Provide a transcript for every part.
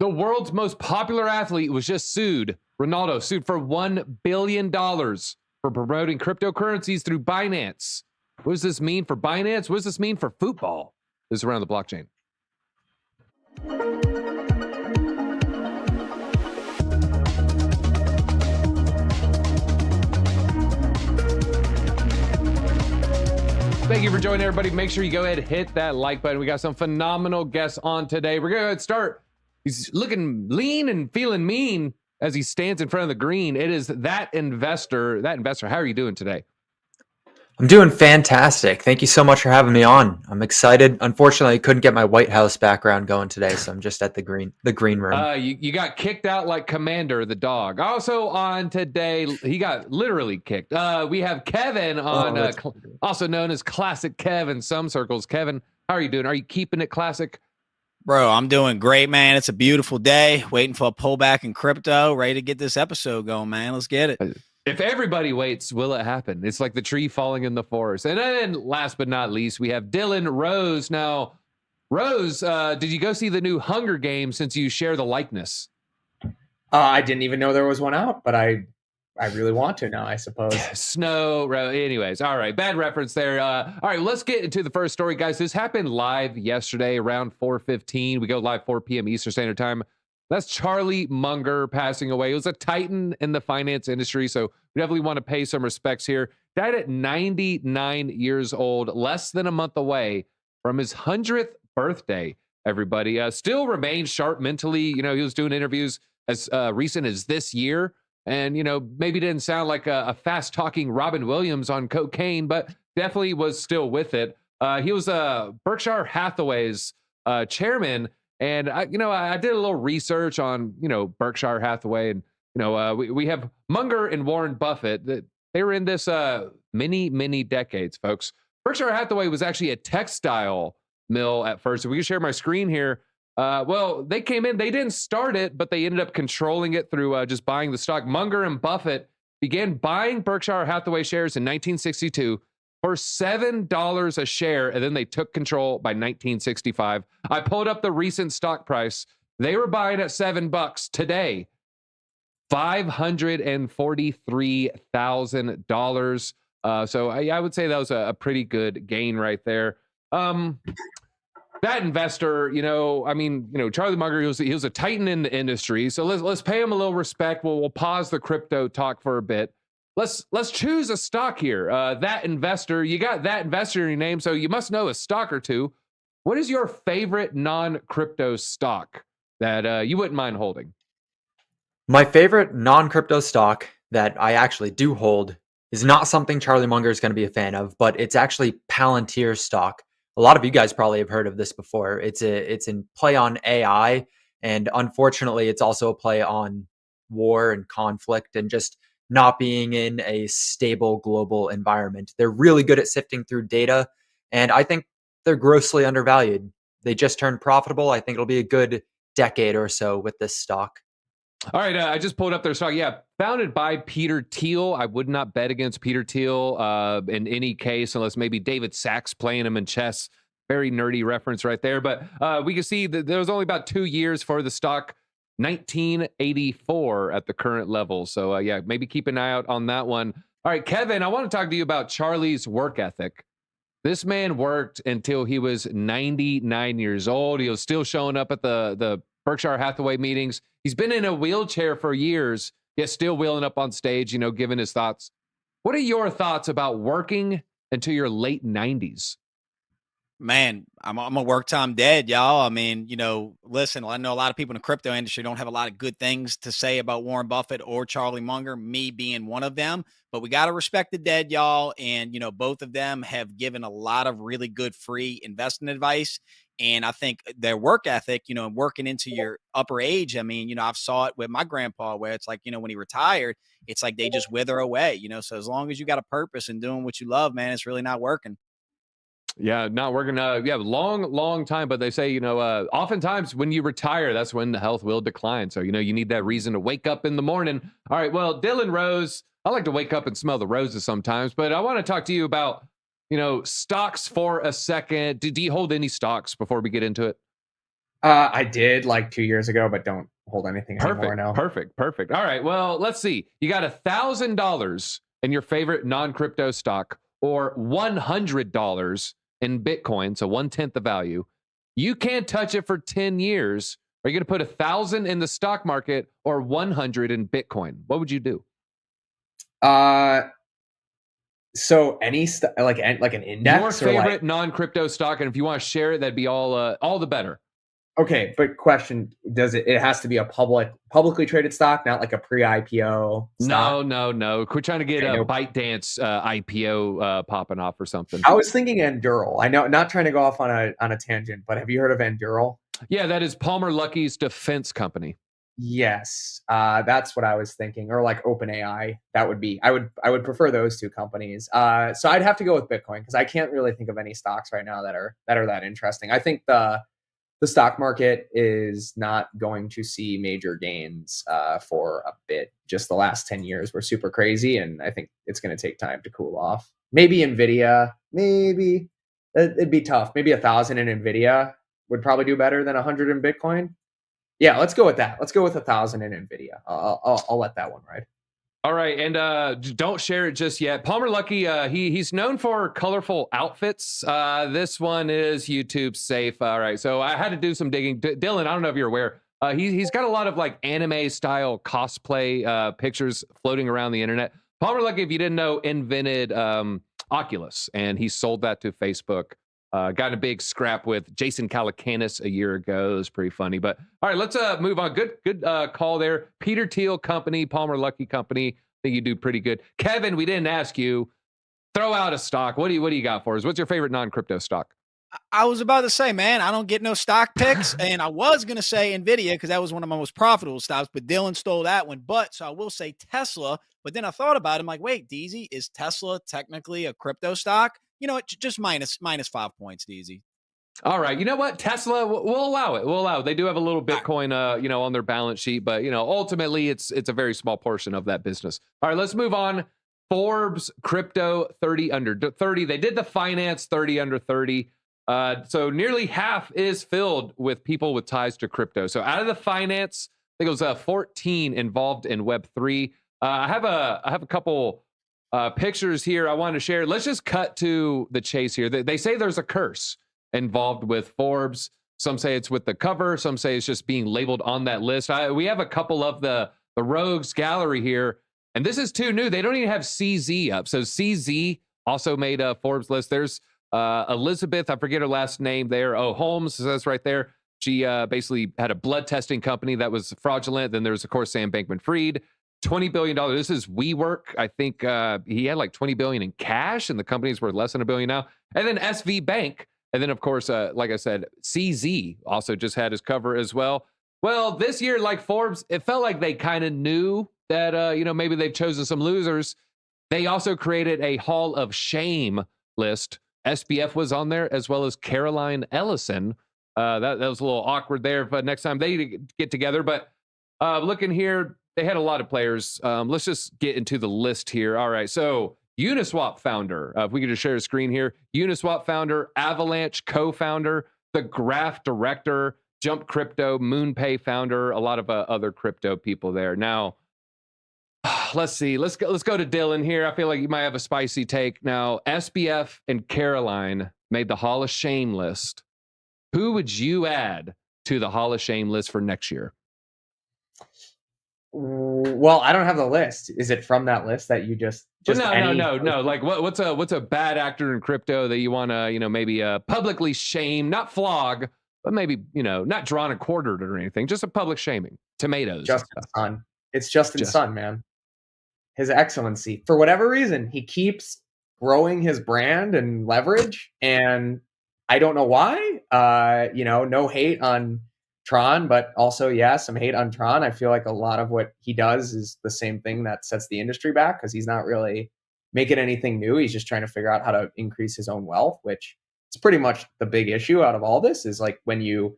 The world's most popular athlete was just sued. Ronaldo sued for $1 billion for promoting cryptocurrencies through Binance. What does this mean for Binance? What does this mean for football? This is Around the Blockchain. Thank you for joining, everybody. Make sure you go ahead and hit that like button. We got some phenomenal guests on today. We're going to go ahead and start. He's looking lean and feeling mean as he stands in front of the green. It is that investor. That investor, how are you doing today? I'm doing fantastic. Thank you so much for having me on. I'm excited. Unfortunately, I couldn't get my White House background going today, so I'm just at the green room. You got kicked out like Commander the dog. Also on today, he got literally kicked. We have Kevin on, also known as Classic Kev in some circles. Kevin, how are you doing? Are you keeping it classic? Bro, I'm doing great, man. It's a beautiful day. Waiting for a pullback in crypto. Ready to get this episode going, man. Let's get it. If everybody waits, will it happen? It's like the tree falling in the forest. And then last but not least, we have Dylan Rose. Now, Rose, did you go see the new Hunger Games since you share the likeness? I didn't even know there was one out, but I really want to now, I suppose. Anyways, all right. Bad reference there. All right, let's get into the first story, guys. This happened live yesterday around 4:15. We go live 4 p.m. Eastern Standard Time. That's Charlie Munger passing away. He was a titan in the finance industry, so we definitely want to pay some respects here. Died at 99 years old, less than a month away from his 100th birthday, everybody. Still remains sharp mentally. You know, he was doing interviews as recent as this year, and, you know, maybe didn't sound like a fast-talking Robin Williams on cocaine, but definitely was still with it. He was Berkshire Hathaway's chairman. And I did a little research on, Berkshire Hathaway, and, we have Munger and Warren Buffett. That they were in this many decades, folks. Berkshire Hathaway was actually a textile mill at first. If we can share my screen here. Well, they came in, they didn't start it, but they ended up controlling it through just buying the stock. Munger and Buffett began buying Berkshire Hathaway shares in 1962. For $7 a share, and then they took control by 1965. I pulled up the recent stock price. They were buying at $7 today. $543,000. So I would say that was a pretty good gain right there. That investor, Charlie Munger, he was a titan in the industry. So let's pay him a little respect. We'll pause the crypto talk for a bit. Let's choose a stock here. That investor, you got that investor in your name, so you must know a stock or two. What is your favorite non-crypto stock that you wouldn't mind holding? My favorite non-crypto stock that I actually do hold is not something Charlie Munger is going to be a fan of, but it's actually Palantir stock. A lot of you guys probably have heard of this before. It's in play on AI, and unfortunately, it's also a play on war and conflict and just not being in a stable global environment. They're really good at sifting through data, and I think they're grossly undervalued. They just turned profitable. I think it'll be a good decade or so with this stock. All right, I just pulled up their stock. Yeah, founded by Peter Thiel. I would not bet against Peter Thiel in any case, unless maybe David Sachs playing him in chess. Very nerdy reference right there. But we can see that there was only about 2 years for the stock. 1984 at the current level. So maybe keep an eye out on that one. All right, Kevin, I want to talk to you about Charlie's work ethic. This man worked until he was 99 years old. He was still showing up at the Berkshire Hathaway meetings. He's been in a wheelchair for years, yet still wheeling up on stage, giving his thoughts. What are your thoughts about working until your late 90s? Man, I'm a work time dead, y'all. I mean, listen, I know a lot of people in the crypto industry don't have a lot of good things to say about Warren Buffett or Charlie Munger, me being one of them, but we got to respect the dead, y'all. And, both of them have given a lot of really good free investing advice. And I think their work ethic, and working into your upper age, I mean, I've saw it with my grandpa where it's like, when he retired, it's like they just wither away, so as long as you got a purpose and doing what you love, man, it's really not working. Yeah, not working. Long time. But they say, oftentimes when you retire, that's when the health will decline. So, you need that reason to wake up in the morning. All right. Well, Dylan Rose, I like to wake up and smell the roses sometimes, but I want to talk to you about, stocks for a second. Do you hold any stocks before we get into it? I did like 2 years ago, but don't hold anything anymore now. Perfect. All right. Well, let's see. You got $1,000 in your favorite non-crypto stock or $100 in Bitcoin, so 1/10 the value. You can't touch it for 10 years. Are you going to put 1,000 in the stock market or 100 in Bitcoin? What would you do? So any like an index Your or favorite like non-crypto stock, and if you want to share it, that'd be all the better. okay, but question, does it has to be a publicly traded stock, not like a pre-IPO stock? No. Quit trying to get Okay, a no. ByteDance IPO popping off or something. I was thinking Endural. I know, not trying to go off on a tangent, but have you heard of Endural? Yeah, that is Palmer Luckey's defense company. Yes, that's what I was thinking, or like OpenAI. That would be. I would prefer those two companies. So I'd have to go with Bitcoin because I can't really think of any stocks right now that are that interesting. I think the stock market is not going to see major gains for a bit. Just the last 10 years were super crazy, and I think it's going to take time to cool off. Maybe Nvidia, maybe it'd be tough. Maybe 1,000 in Nvidia would probably do better than 100 in Bitcoin. Yeah, let's go with that. Let's go with 1,000 in Nvidia. I'll let that one ride. All right, and don't share it just yet. Palmer Luckey, he's known for colorful outfits. This one is YouTube safe. All right, so I had to do some digging. Dylan, I don't know if you're aware. He's got a lot of like anime style cosplay pictures floating around the internet. Palmer Luckey, if you didn't know, invented Oculus, and he sold that to Facebook. Got in a big scrap with Jason Calacanis a year ago. It was pretty funny. But all right, let's move on. Good call there. Peter Thiel Company, Palmer Luckey Company. I think you do pretty good. Kevin, we didn't ask you. Throw out a stock. What do you got for us? What's your favorite non-crypto stock? I was about to say, man, I don't get no stock picks. And I was going to say Nvidia because that was one of my most profitable stocks, but Dylan stole that one. But so I will say Tesla. But then I thought about it. I'm like, wait, DZ, is Tesla technically a crypto stock? You know, just minus 5 points, DZ. All right. You know what? Tesla, we'll allow it. We'll allow it. They do have a little Bitcoin, on their balance sheet, but, ultimately it's a very small portion of that business. All right, let's move on. Forbes crypto 30 under 30. They did the finance 30 under 30. So nearly half is filled with people with ties to crypto. So out of the finance, I think it was 14 involved in Web3. I have a couple pictures here I want to share. Let's just cut to the chase here. They say there's a curse involved with Forbes. Some say it's with the cover. Some say it's just being labeled on that list. We have a couple of the rogues gallery here, and this is too new. They don't even have CZ up. So CZ also made a Forbes list. There's Elizabeth, I forget her last name there. Oh, Holmes, that's right there. She basically had a blood testing company that was fraudulent. Then there's, of course, Sam Bankman-Fried. $20 billion. This is WeWork. I think he had like $20 billion in cash, and the company's worth less than $1 billion now. And then SV Bank. And then, of course, like I said, CZ also just had his cover as well. Well, this year, like Forbes, it felt like they kind of knew that, maybe they've chosen some losers. They also created a Hall of Shame list. SBF was on there, as well as Caroline Ellison. That was a little awkward there, but next time they get together. But looking here, they had a lot of players. Let's just get into the list here. All right, so Uniswap founder, if we could just share a screen here. Uniswap founder, Avalanche co-founder, the Graph director, Jump Crypto, MoonPay founder, a lot of other crypto people there. Now, let's see. Let's go to Dylan here. I feel like you might have a spicy take. Now, SBF and Caroline made the Hall of Shame list. Who would you add to the Hall of Shame list for next year? Well, I don't have the list. Is it from that list that you just no. Like what's a bad actor in crypto that you want to, maybe publicly shame, not flog, but maybe, not drawn and quartered or anything, just a public shaming. Tomatoes. Justin Sun. It's Justin Sun, man. His Excellency. For whatever reason, he keeps growing his brand and leverage, and I don't know why. No hate on Tron, but also, some hate on Tron. I feel like a lot of what he does is the same thing that sets the industry back because he's not really making anything new. He's just trying to figure out how to increase his own wealth, which is pretty much the big issue out of all this is like when your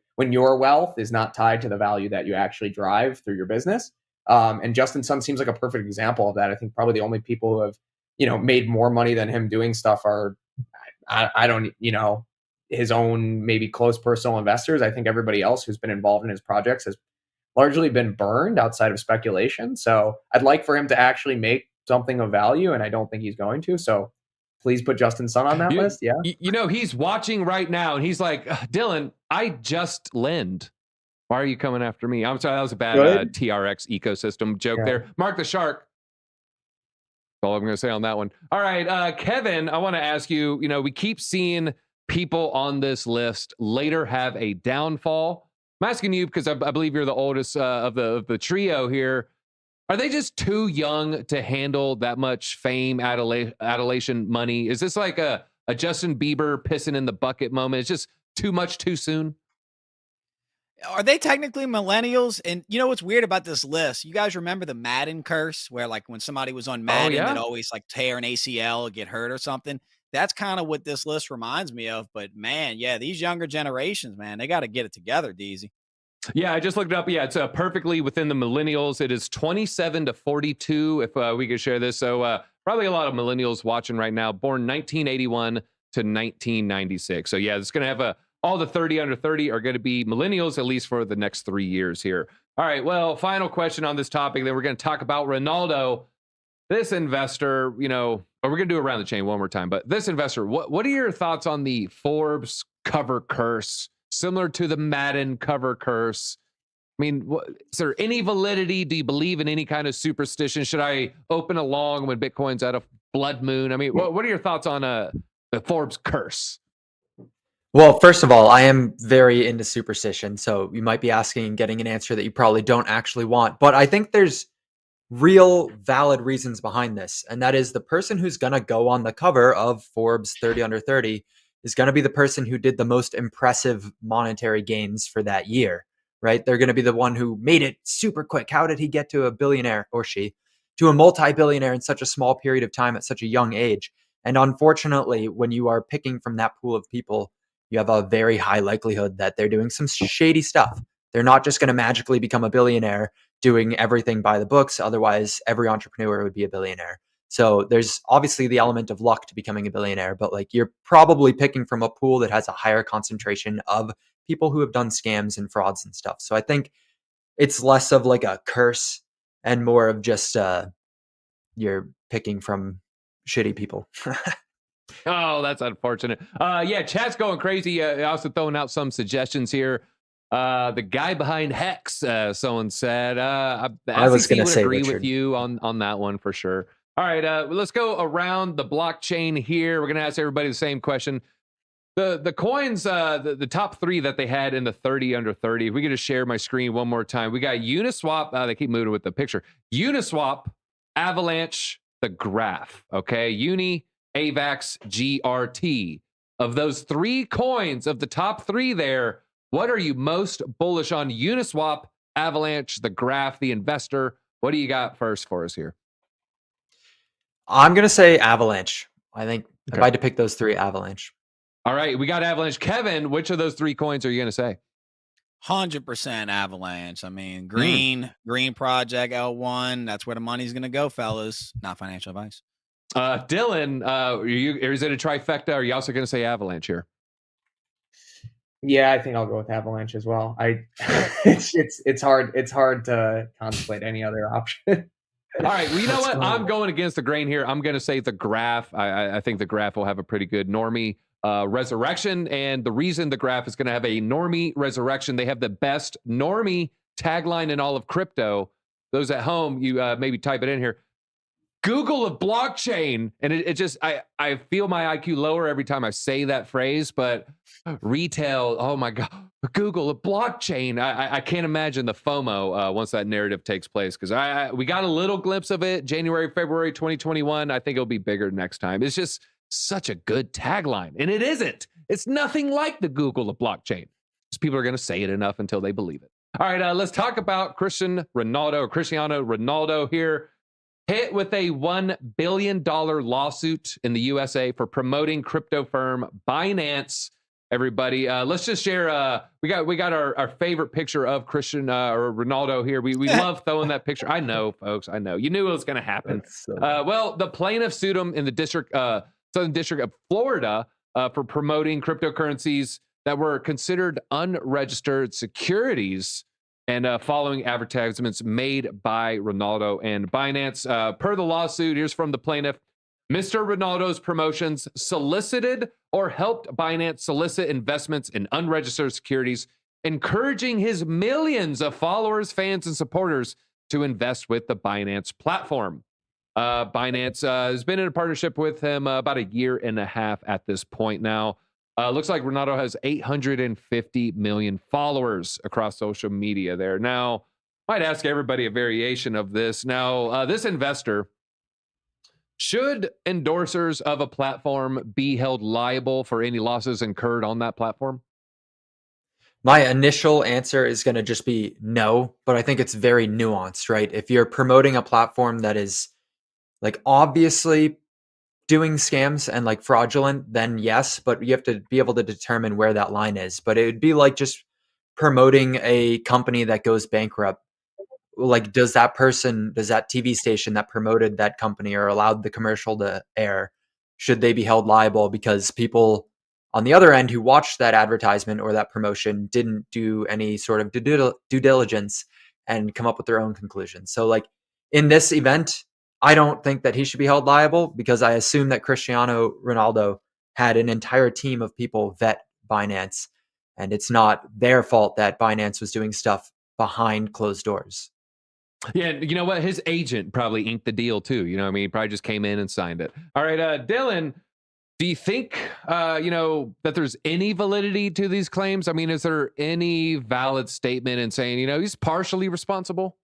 wealth is not tied to the value that you actually drive through your business. And Justin Sun seems like a perfect example of that. I think probably the only people who have, made more money than him doing stuff are, I don't, his own maybe close personal investors. I think everybody else who's been involved in his projects has largely been burned outside of speculation. So I'd like for him to actually make something of value, and I don't think he's going to. So please put Justin Sun on that list. Yeah. You know, he's watching right now and he's like, Dylan, I just lend. Why are you coming after me? I'm sorry, that was a bad TRX ecosystem joke there. Mark the Shark. That's all I'm going to say on that one. All right, Kevin, I want to ask you, you know, we keep seeing people on this list later have a downfall. I'm asking you because I believe you're the oldest of the trio here. Are they just too young to handle that much fame, adulation, money? Is this like a Justin Bieber pissing in the bucket moment? It's just too much too soon? Are they technically millennials? And you know what's weird about this list? You guys remember the Madden curse, where like when somebody was on Madden, they'd always like tear an ACL or get hurt or something. That's kind of what this list reminds me of. But man, yeah, these younger generations, man, they got to get it together, DZ. Yeah, I just looked it up. Yeah, it's perfectly within the millennials. It is 27 to 42, if we could share this. So probably a lot of millennials watching right now, born 1981 to 1996. So yeah, it's going to have all the 30 under 30 are going to be millennials, at least for the next 3 years here. All right, well, final question on this topic. Then we're going to talk about Ronaldo. This investor, you know, or we're going to do around the chain one more time, but this investor, what are your thoughts on the Forbes cover curse? Similar to the Madden cover curse. I mean, is there any validity? Do you believe in any kind of superstition? Should I open along when Bitcoin's at a blood moon? I mean, what are your thoughts on the Forbes curse? Well, first of all, I am very into superstition. So you might be asking and getting an answer that you probably don't actually want. But I think there's real valid reasons behind this. And that is the person who's going to go on the cover of Forbes 30 under 30 is going to be the person who did the most impressive monetary gains for that year, right? They're going to be the one who made it super quick. How did he get to a billionaire, or she, to a multi-billionaire in such a small period of time at such a young age? And unfortunately, when you are picking from that pool of people, you have a very high likelihood that they're doing some shady stuff. They're not just going to magically become a billionaire doing everything by the books. Otherwise, every entrepreneur would be a billionaire. So there's obviously the element of luck to becoming a billionaire, but like you're probably picking from a pool that has a higher concentration of people who have done scams and frauds and stuff. So I think it's less of like a curse and more of just you're picking from shitty people. Oh, that's unfortunate. Yeah, chat's going crazy. Also throwing out some suggestions here. The guy behind Hex, someone said. The I was going to say agree Richard. with you on that one for sure. All right, let's go around the blockchain here. We're going to ask everybody the same question. The coins, the top three that they had in the 30 under 30. If we could just share my screen one more time. We got Uniswap. They keep moving with the picture. Uniswap, Avalanche, the Graph. Okay, Uni, AVAX, GRT. Of those three coins, of the top three there, what are you most bullish on? Uniswap, Avalanche, the Graph, the investor. What do you got first for us here? I'm going to say Avalanche. I think if I had to pick those three, Avalanche. All right, we got Avalanche. Kevin, which of those three coins are you going to say? 100% Avalanche. I mean, green project, L1. That's where the money's going to go, fellas. Not financial advice. Dylan, is it a trifecta? Or are you also going to say Avalanche here? Yeah, I think I'll go with Avalanche as well. It's hard to contemplate any other option. All right, well, you know what? I'm going against the grain here. I'm going to say the Graph. I think the Graph will have a pretty good normie resurrection. And the reason the Graph is going to have a normie resurrection, they have the best normie tagline in all of crypto. Those at home, you maybe type it in here. Google a blockchain. And it just, I feel my IQ lower every time I say that phrase, but retail, oh my God, Google a blockchain. I can't imagine the FOMO once that narrative takes place, because we got a little glimpse of it January, February 2021. I think it'll be bigger next time. It's just such a good tagline. And it isn't. It's nothing like the Google a blockchain. Just people are going to say it enough until they believe it. All right, let's talk about Cristiano Ronaldo here. Hit with a $1 billion lawsuit in the USA for promoting crypto firm Binance. Everybody, let's just share. We got our favorite picture of or Ronaldo here. We love throwing that picture. I know, folks. I know. You knew it was going to happen. Well, the plaintiff sued him in the Southern District of Florida for promoting cryptocurrencies that were considered unregistered securities and following advertisements made by Ronaldo and Binance. Per the lawsuit, here's from the plaintiff. Mr. Ronaldo's promotions solicited or helped Binance solicit investments in unregistered securities, encouraging his millions of followers, fans, and supporters to invest with the Binance platform. Binance has been in a partnership with him about a year and a half at this point now. Looks like Ronaldo has 850 million followers across social media there. Now, might ask everybody a variation of this. Now, this investor, should endorsers of a platform be held liable for any losses incurred on that platform? My initial answer is going to just be no, but I think it's very nuanced, right? If you're promoting a platform that is like obviously doing scams and like fraudulent, then yes, but you have to be able to determine where that line is. But it would be like just promoting a company that goes bankrupt. Like, does that TV station that promoted that company or allowed the commercial to air, should they be held liable because people on the other end who watched that advertisement or that promotion didn't do any sort of due diligence and come up with their own conclusions? So like in this event, I don't think that he should be held liable because I assume that Cristiano Ronaldo had an entire team of people vet Binance, and it's not their fault that Binance was doing stuff behind closed doors. Yeah, you know what? His agent probably inked the deal too. You know what I mean? He probably just came in and signed it. All right, Dylan, do you think, that there's any validity to these claims? I mean, is there any valid statement in saying, he's partially responsible?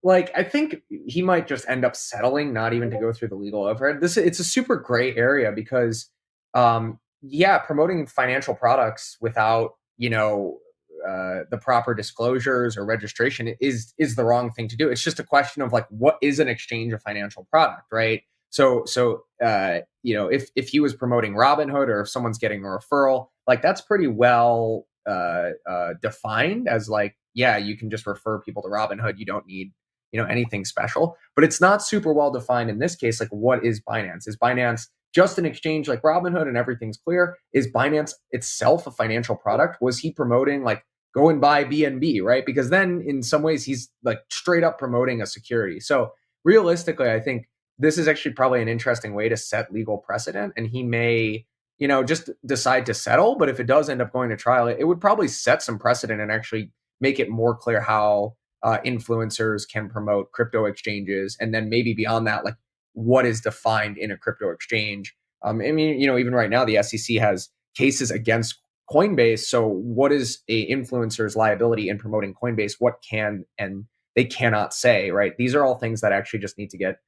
Like, I think he might just end up settling, not even to go through the legal overhead. It's a super gray area because, promoting financial products without, the proper disclosures or registration is the wrong thing to do. It's just a question of like, what is an exchange of financial product, right? So if he was promoting Robinhood or if someone's getting a referral, like that's pretty well defined as like, yeah, you can just refer people to Robinhood. You don't need anything special, but it's not super well defined in this case. Like, what is Binance? Is Binance just an exchange like Robinhood and everything's clear? Is Binance itself a financial product? Was he promoting like go and buy BNB, right? Because then in some ways he's like straight up promoting a security. So realistically, I think this is actually probably an interesting way to set legal precedent, and he may, just decide to settle. But if it does end up going to trial, it would probably set some precedent and actually make it more clear how influencers can promote crypto exchanges. And then maybe beyond that, like what is defined in a crypto exchange. I mean, even right now, the SEC has cases against Coinbase. So what is a influencer's liability in promoting Coinbase? What can and they cannot say, right? These are all things that actually just need to get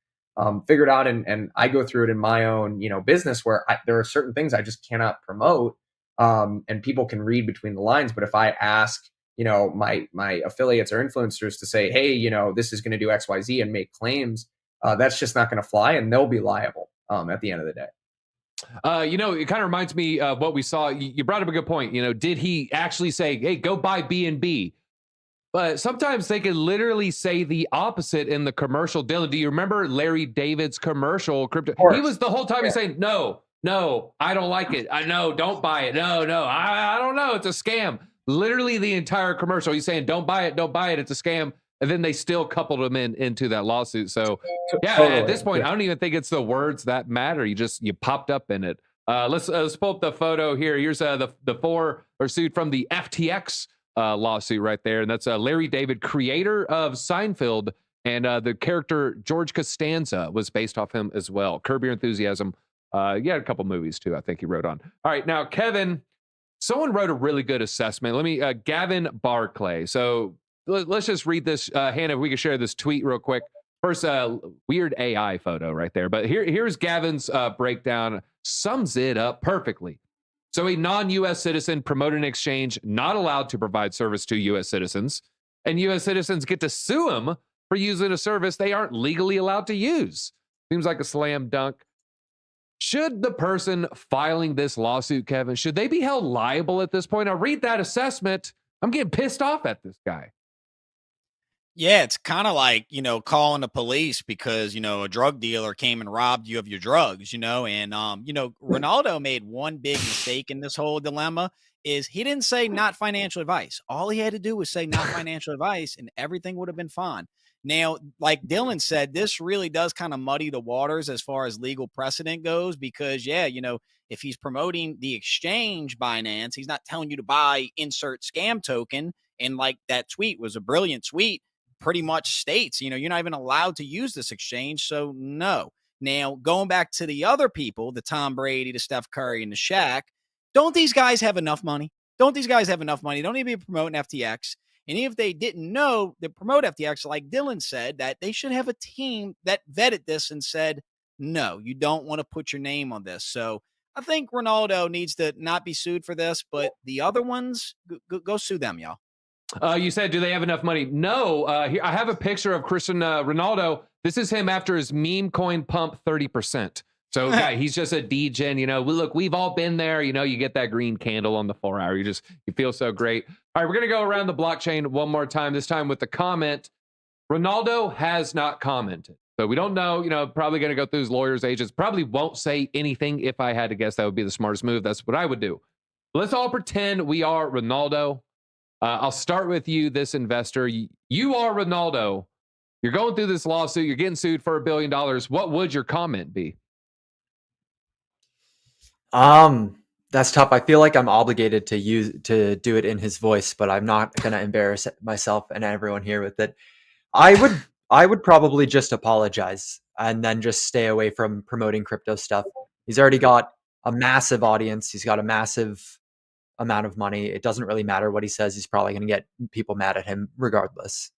figured out. And I go through it in my own, business where there are certain things I just cannot promote, and people can read between the lines. But if I ask, my affiliates or influencers to say, hey, this is going to do X, Y, Z and make claims, that's just not going to fly, and they'll be liable at the end of the day. It kind of reminds me of what we saw. You brought up a good point. Did he actually say, hey, go buy BNB? But sometimes they can literally say the opposite in the commercial. Dylan, do you remember Larry David's commercial? Crypto? He was the whole time he's saying, no, I don't like it. I know, don't buy it. No, I don't know. It's a scam. Literally the entire commercial. He's saying, don't buy it. It's a scam. And then they still coupled him into that lawsuit. So yeah, totally. At this point, I don't even think it's the words that matter. You popped up in it. Let's pull up the photo here. Here's the four are sued from the FTX lawsuit right there. And that's Larry David, creator of Seinfeld, and the character George Costanza was based off him as well. Curb Your Enthusiasm. He had a couple movies too, I think he wrote on. All right, now Kevin, someone wrote a really good assessment. Let me, Gavin Barclay. So let's just read this. Hannah, if we could share this tweet real quick. First, weird AI photo right there. But here's Gavin's breakdown. Sums it up perfectly. So a non-U.S. citizen promoted an exchange not allowed to provide service to U.S. citizens, and U.S. citizens get to sue him for using a service they aren't legally allowed to use. Seems like a slam dunk. Should the person filing this lawsuit, Kevin, should they be held liable at this point? I'll read that assessment. I'm getting pissed off at this guy. Yeah, it's kind of like, calling the police because, a drug dealer came and robbed you of your drugs, and Ronaldo made one big mistake in this whole dilemma is he didn't say not financial advice. All he had to do was say not financial advice and everything would have been fine. Now, like Dylan said, this really does kind of muddy the waters as far as legal precedent goes because if he's promoting the exchange Binance, he's not telling you to buy insert scam token. And like that tweet was a brilliant tweet, pretty much states, you're not even allowed to use this exchange. So no. Now, going back to the other people, the Tom Brady, the Steph Curry, and the Shaq, don't these guys have enough money? Don't these guys have enough money? Don't need to be promoting FTX. And if they didn't know that promote FTX, like Dylan said, that they should have a team that vetted this and said, no, you don't want to put your name on this. So I think Ronaldo needs to not be sued for this, but the other ones, go sue them, y'all. You said, do they have enough money? No. Here, I have a picture of Cristiano Ronaldo. This is him after his meme coin pump 30%. So, guy, he's just a degen. Look, we've all been there. You get that green candle on the 4 hour. You feel so great. All right, we're going to go around the blockchain one more time, this time with the comment. Ronaldo has not commented. So we don't know, probably going to go through his lawyer's agents. Probably won't say anything. If I had to guess, that would be the smartest move. That's what I would do. Let's all pretend we are Ronaldo. I'll start with you, this investor. You are Ronaldo. You're going through this lawsuit. You're getting sued for $1 billion. What would your comment be? That's tough. I feel like I'm obligated to do it in his voice, but I'm not going to embarrass myself and everyone here with it. I would probably just apologize and then just stay away from promoting crypto stuff. He's already got a massive audience. He's got a massive amount of money. It doesn't really matter what he says. He's probably going to get people mad at him regardless.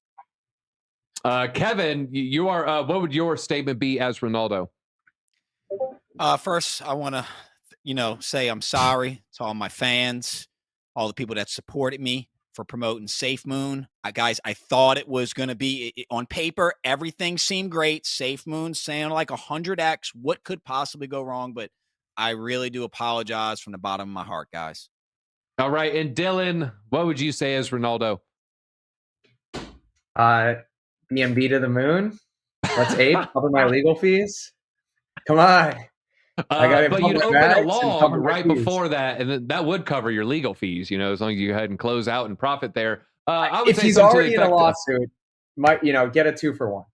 Kevin, you are. What would your statement be as Ronaldo? First, I want to, say I'm sorry to all my fans, all the people that supported me for promoting SafeMoon. Guys, I thought it was going to be on paper. Everything seemed great. SafeMoon sound like 100x. What could possibly go wrong? But I really do apologize from the bottom of my heart, guys. All right. And Dylan, what would you say as Ronaldo? BMB to the moon. Let's ape. Cover my legal fees. Come on. But you'd open a log right before that, and then that would cover your legal fees, as long as you go ahead and close out and profit there. I would if say he's already in a lawsuit, might get a 2-for-1.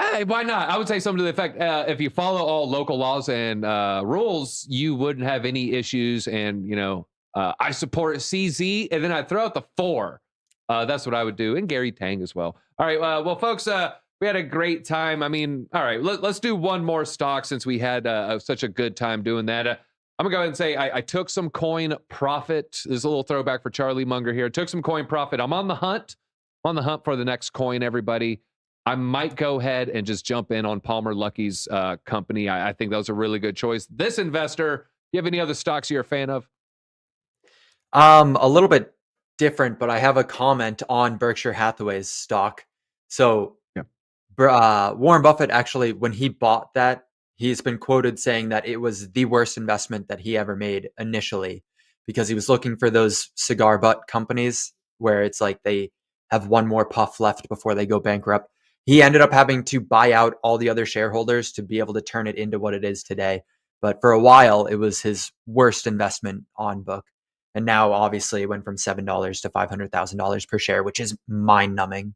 Hey, why not? I would say something to the effect, if you follow all local laws and rules, you wouldn't have any issues. And, I support CZ, and then I throw out the 4. That's what I would do. And Gary Tang as well. All right. Well, folks, we had a great time. I mean, all right, let's do one more stock since we had such a good time doing that. I'm going to go ahead and say I took some coin profit. There's a little throwback for Charlie Munger here. Took some coin profit. I'm on the hunt. For the next coin, everybody. I might go ahead and just jump in on Palmer Luckey's company. I think that was a really good choice. This investor, you have any other stocks you're a fan of? A little bit different, but I have a comment on Berkshire Hathaway's stock. So Warren Buffett, actually, when he bought that, he's been quoted saying that it was the worst investment that he ever made initially, because he was looking for those cigar butt companies where it's like they have one more puff left before they go bankrupt. He ended up having to buy out all the other shareholders to be able to turn it into what it is today. But for a while, it was his worst investment on book. And now, obviously, it went from $7 to $500,000 per share, which is mind-numbing.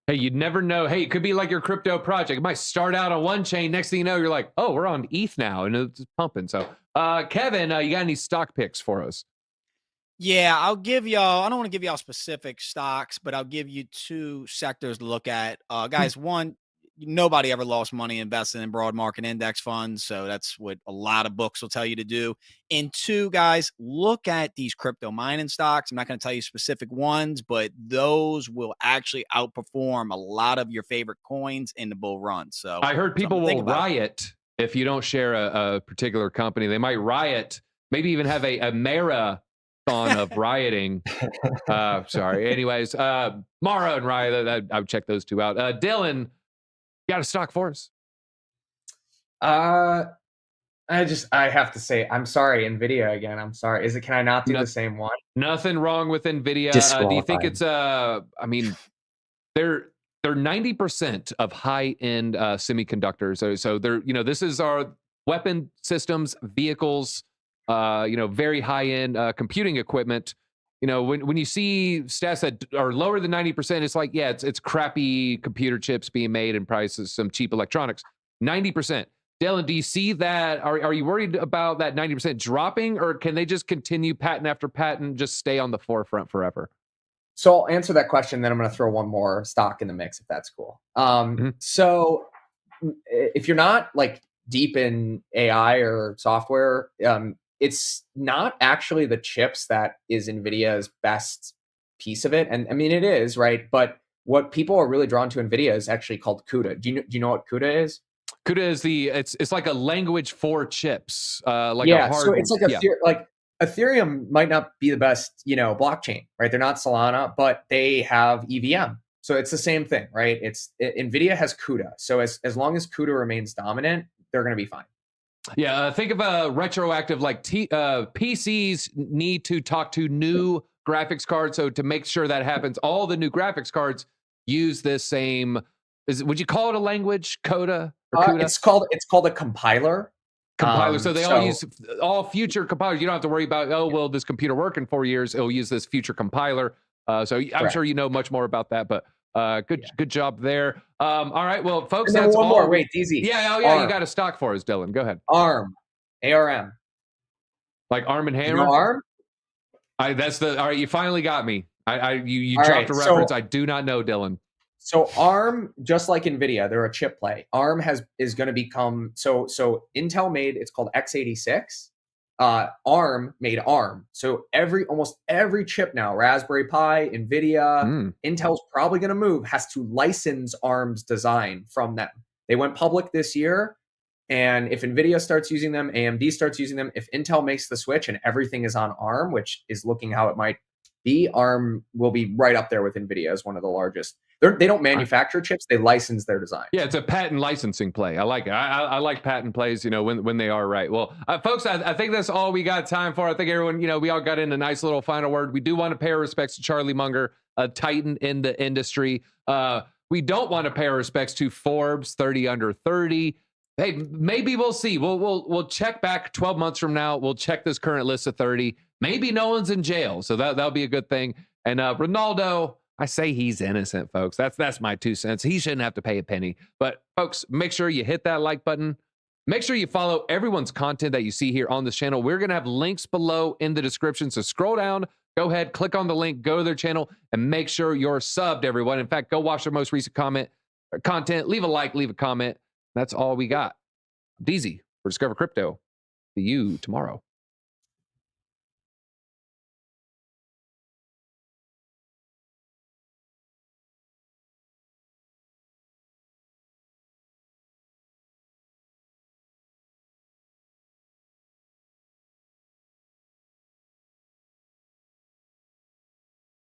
Hey, you'd never know. Hey, it could be like your crypto project. It might start out on one chain. Next thing you know, you're like, oh, we're on ETH now, and it's pumping. So, Kevin, you got any stock picks for us? Yeah, I'll give y'all, I don't want to give y'all specific stocks, but I'll give you 2 sectors to look at. Guys, one, nobody ever lost money investing in broad market index funds. So that's what a lot of books will tell you to do. And 2, guys, look at these crypto mining stocks. I'm not going to tell you specific ones, but those will actually outperform a lot of your favorite coins in the bull run. So I heard people will riot if you don't share a particular company. They might riot, maybe even have a marathon of rioting. Sorry. Anyways, Mara and Riot, I would check those 2 out. Dylan, got a stock for us? I have to say, I'm sorry, NVIDIA again. I'm sorry. Can I not do the same one? Nothing wrong with NVIDIA. Do you think it's they're 90% of high-end semiconductors. So they're, this is our weapon systems, vehicles, very high-end computing equipment. When you see stats that are lower than 90%, it's like, yeah, it's crappy computer chips being made and prices some cheap electronics. 90%. Dylan, do you see that? Are you worried about that 90% dropping, or can they just continue patent after patent, just stay on the forefront forever? So I'll answer that question, then I'm going to throw one more stock in the mix, if that's cool. So if you're not like deep in AI or software, it's not actually the chips that is NVIDIA's best piece of it. And I mean, it is, right? But what people are really drawn to NVIDIA is actually called CUDA. Do you know what CUDA is? CUDA is it's like a language for chips. So it's like Ethereum might not be the best, blockchain, right? They're not Solana, but they have EVM. So it's the same thing, right? NVIDIA has CUDA. So as long as CUDA remains dominant, they're going to be fine. Yeah, think of a retroactive, like PCs need to talk to new graphics cards. So to make sure that happens, all the new graphics cards use this same. Would you call it a language, CUDA? Or CUDA? It's called a compiler. So they all use all future compilers. You don't have to worry about, oh, will this computer work in 4 years? It'll use this future compiler. So I'm sure you know much more about that, but good job there. All right, well, folks, and then that's one all. more. Wait, DZ. Yeah, you got a stock for us, Dylan. Go ahead. ARM, ARM. Like Arm and Hammer? You know ARM? All right, you finally got me. You dropped a reference. I do not know, Dylan. So ARM, just like NVIDIA, they're a chip play. ARM is going to become, so Intel made, it's called x86. ARM made ARM. So almost every chip now, Raspberry Pi, NVIDIA, Intel's probably going to move, has to license ARM's design from them. They went public this year. And if NVIDIA starts using them, AMD starts using them, if Intel makes the switch and everything is on ARM, which is looking how it might be, ARM will be right up there with NVIDIA as one of the largest. They don't manufacture chips; they license their design. Yeah, it's a patent licensing play. I like it. I like patent plays. When they are right. Well, folks, I think that's all we got time for. I think everyone, we all got in a nice little final word. We do want to pay our respects to Charlie Munger, a titan in the industry. We don't want to pay our respects to Forbes 30 under 30. Hey, maybe we'll see. We'll check back 12 months from now. We'll check this current list of 30. Maybe no one's in jail, so that'll be a good thing. And Ronaldo, I say he's innocent, folks. That's my 2 cents. He shouldn't have to pay a penny. But folks, make sure you hit that like button. Make sure you follow everyone's content that you see here on this channel. We're going to have links below in the description. So scroll down, go ahead, click on the link, go to their channel, and make sure you're subbed, everyone. In fact, go watch their most recent content. Leave a like, leave a comment. That's all we got. DZ for Discover Crypto. See you tomorrow.